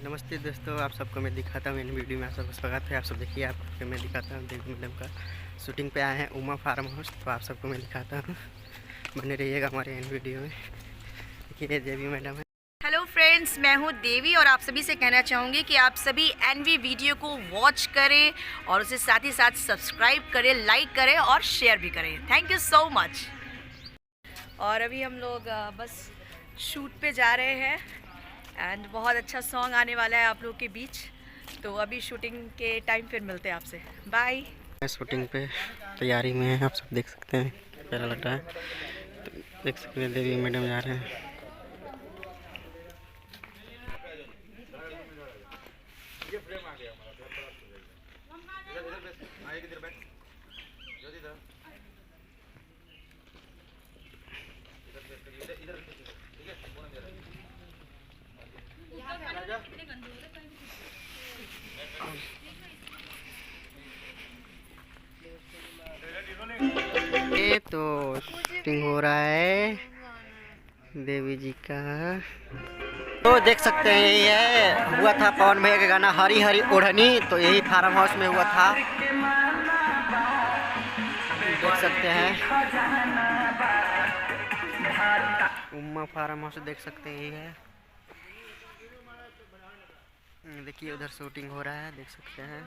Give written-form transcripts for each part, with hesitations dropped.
नमस्ते दोस्तों, आप सबको मैं दिखाता हूँ इन वीडियो में। आप सबका स्वागत है। आप सब देखिए, आपको मैं दिखाता हूँ देवी मैडम का शूटिंग पे आए हैं उमा फार्म हाउस। तो आप सबको मैं दिखाता हूँ, बने रहिएगा हमारे इन वीडियो में। देखिए देवी मैडम है। हेलो फ्रेंड्स, मैं हूँ देवी और आप सभी से कहना चाहूँगी कि आप सभी एनवी वीडियो को वॉच करें और उसे साथ ही साथ सब्सक्राइब करें, लाइक करें और शेयर भी करें। Thank you so much. और अभी हम लोग बस शूट पे जा रहे हैं एंड बहुत अच्छा सॉन्ग आने वाला है आप लोग के बीच। तो अभी शूटिंग के टाइम फिर मिलते हैं आपसे। बाय। शूटिंग पे तैयारी में है, आप सब देख सकते हैं प्यारा लग रहा है। तो देख सकते हैं देवी मैडम जा रहे हैं। ये तो शूटिंग हो रहा है देवी जी का। तो देख सकते हैं ये हुआ था पवन भैया का गाना हरी हरी ओढ़नी, तो यही फार्म हाउस में हुआ था। देख सकते हैं उमा फार्म हाउस देख सकते हैं, यही है। देखिए उधर शूटिंग हो रहा है, देख सकते हैं।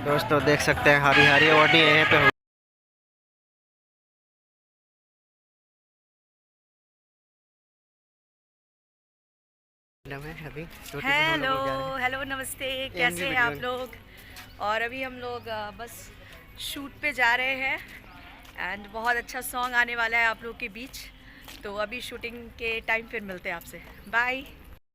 दोस्तों देख सकते हैं हरी हरी ओढ़नी यहीं पे अभी हेलो नमस्ते, कैसे हैं आप लोग। और अभी हम लोग बस शूट पे जा रहे हैं एंड बहुत अच्छा सॉन्ग आने वाला है आप लोग के बीच। तो अभी शूटिंग के टाइम फिर मिलते हैं आपसे। बाय।